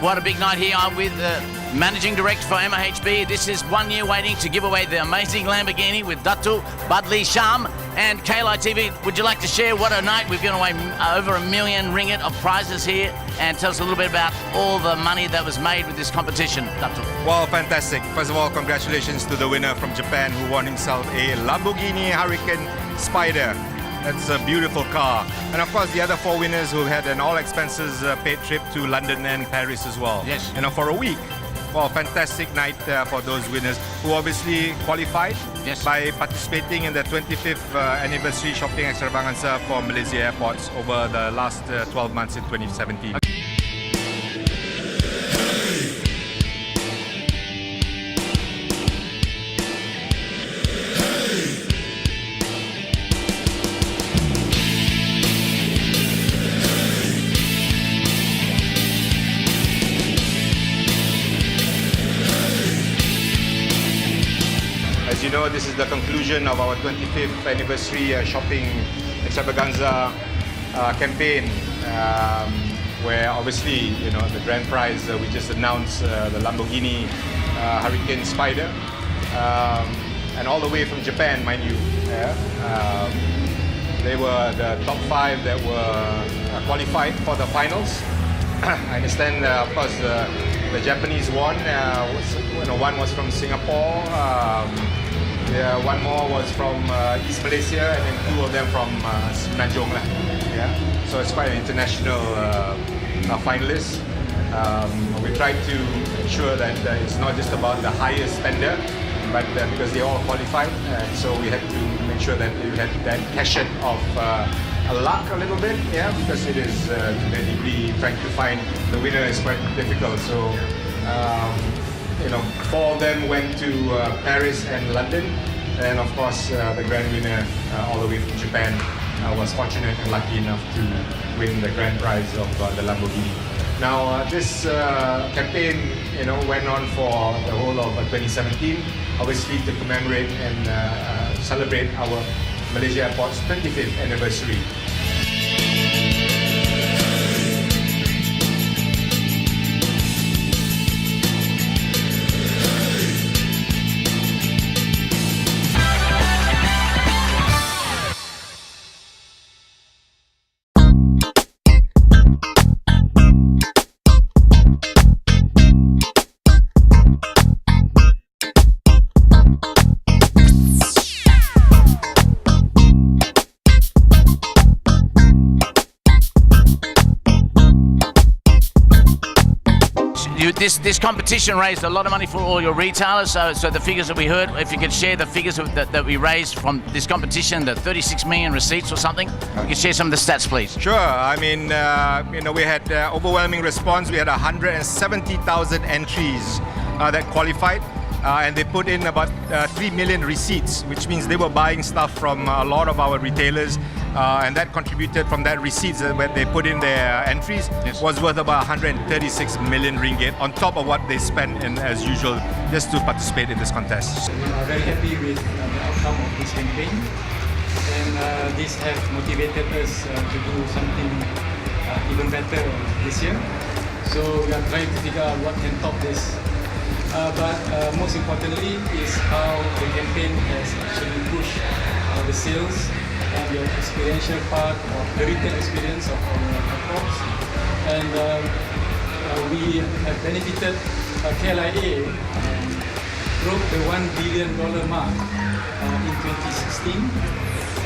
what a big night here. I'm with the Managing Director for MAHB. This is 1 year waiting to give away the amazing Lamborghini with Datu Badli Sham and KLI TV. Would you like to share what a night? We've given away over $1 million ringgit of prizes here, and tell us a little bit about all the money that was made with this competition, Datu. Well, fantastic. First of all, congratulations to the winner from Japan who won himself a Lamborghini Hurricane Spider. That's a beautiful car. And of course, the other 4 winners who had an all-expenses paid trip to London and Paris as well. Yes. And for a week. Well, fantastic night for those winners who obviously qualified by participating in the 25th anniversary shopping extravaganza for Malaysia Airports over the last 12 months in 2017. As you know, this is the conclusion of our 25th anniversary shopping extravaganza campaign, where obviously, you know, the grand prize we just announced, the Lamborghini Hurricane Spider, and all the way from Japan, mind you. They were the top 5 that were qualified for the finals. I understand, of course, the Japanese won. One was from Singapore. One more was from East Malaysia, and then 2 of them from Semenanjung. So it's quite an international finalist. We tried to ensure that it's not just about the highest spender, but because they all qualified, so we had to make sure that we had that cachet of luck a little bit, because it is, to that degree, trying to find the winner is quite difficult. So, 4 of them went to Paris and London, and of course, the grand winner, all the way from Japan, was fortunate and lucky enough to win the grand prize of the Lamborghini. Now, this campaign, went on for the whole of 2017, obviously to commemorate and celebrate our Malaysia Airports 25th anniversary. This competition raised a lot of money for all your retailers, so the figures that we heard, if you could share the figures that we raised from this competition, the 36 million receipts or something, you could share some of the stats, please. Sure. I mean, we had overwhelming response. We had 170,000 entries that qualified. And they put in about 3 million receipts, which means they were buying stuff from a lot of our retailers, and that contributed from that receipts when they put in their entries was worth about 136 million ringgit on top of what they spent in, as usual, just to participate in this contest. We are very happy with the outcome of this campaign, and this has motivated us to do something even better this year. So we are trying to figure out what can top this. But most importantly is how the campaign has actually pushed the sales and the experiential part of the retail experience of our airports. And we have benefited, KLIA broke the $1 billion mark in 2016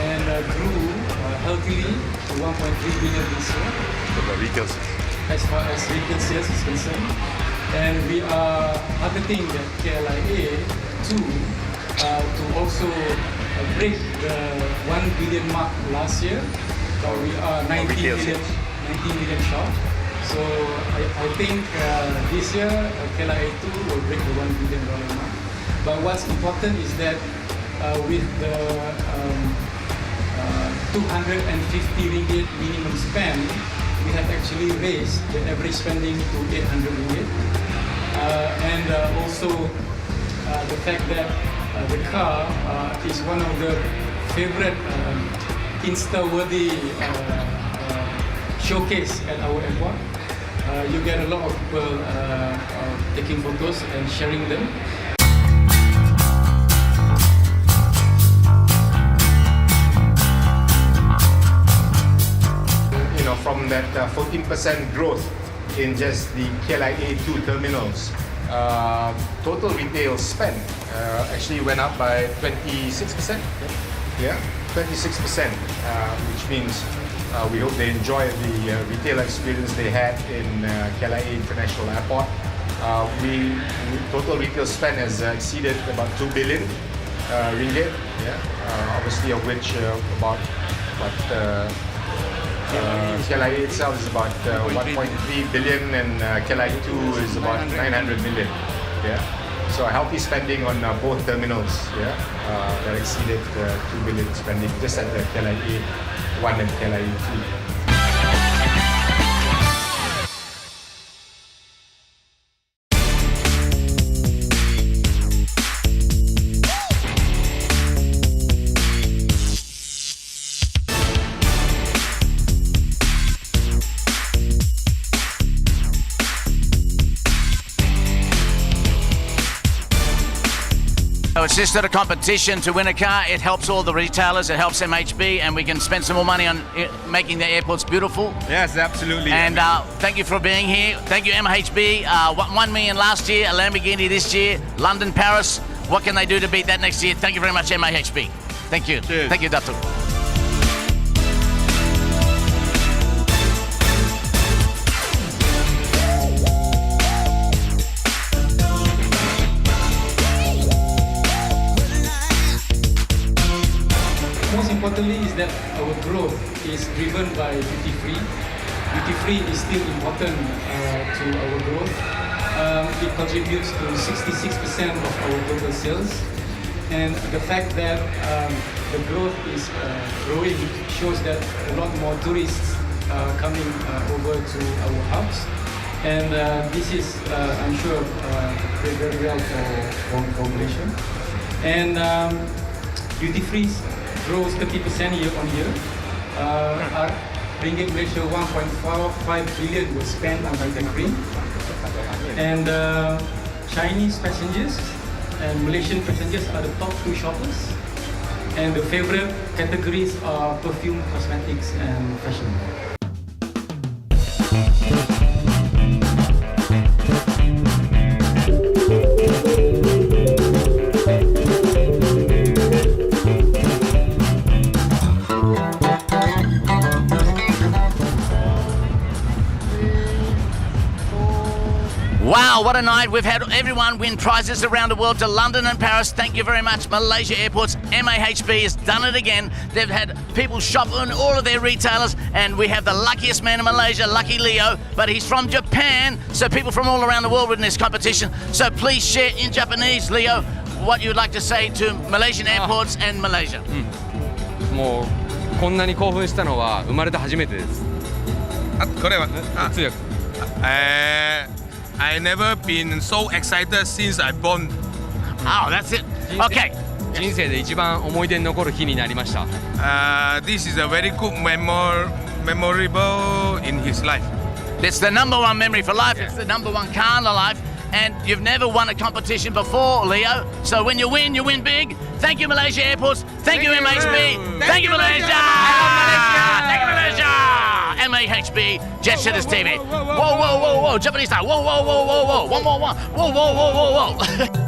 and grew healthily to 1.3 billion this year. For the retail sales. As far as retail sales is concerned. And we are targeting the KLIA to also break the 1 billion mark last year. We are 19 million short. So I think this year KLIA 2 will break the $1 billion mark. But what's important is that with the 250 ringgit minimum spend, we have actually raised the average spending to 800 ringgit. And also the fact that the car is one of the favorite Insta-worthy showcase at our airport. you get a lot of people taking photos and sharing them. From that 14% growth in just the KLIA 2 terminals, total retail spend actually went up by 26%. Yeah, 26%, which means we hope they enjoy the retail experience they had in KLIA International Airport. Total retail spend has exceeded about 2 billion ringgit. Yeah, obviously of which about KLIA itself is about 1.3 billion and KLIA 2 is about 900 million. Yeah, so a healthy spending on both terminals. Yeah, that exceeded 2 billion spending just at the KLIA 1 and KLIA 2. So it's just not a competition to win a car. It helps all the retailers, it helps MHB, and we can spend some more money on making the airports beautiful. Yes, absolutely. And thank you for being here. Thank you, MHB. 1 million last year, a Lamborghini this year, London, Paris. What can they do to beat that next year? Thank you very much, MHB. Thank you. Cheers. Thank you, Datuk. Most importantly is that our growth is driven by duty free. Duty free is still important to our growth. It contributes to 66% of our total sales. And the fact that the growth is growing shows that a lot more tourists are coming over to our hubs. And this is, I'm sure, very well for Malaysia. And duty free grows 30% year on year. Ringgit Malaysia 1.45 billion was spent on duty free. And Chinese passengers and Malaysian passengers are the top 2 shoppers. And the favorite categories are perfume, cosmetics, and fashion. Wow, what a night. We've had everyone win prizes around the world to London and Paris. Thank you very much, Malaysia Airports. MAHB has done it again. They've had people shop on all of their retailers, and we have the luckiest man in Malaysia, Lucky Leo, but he's from Japan, so people from all around the world were in this competition. So please share in Japanese, Leo, what you would like to say to Malaysian airports and Malaysia. もうこんなに興奮したのは生まれて初めてです。これは通訳。I never been so excited since I born. Oh, that's it. Okay. 人生で一番思い出に残る日になりました。This is a very good memorable in his life. It's the number one memory for life. It's the number one car in life. And you've never won a competition before, Leo. So when you win big. Thank you, Malaysia Airports. Thank you, MHB. Thank you, Malaysia. Thank you, Malaysia. MAHB, Jet Setters TV. Whoa, whoa, whoa, whoa. Japanese style. Whoa, whoa, whoa, whoa, whoa. One more. Whoa, whoa, whoa, whoa, whoa.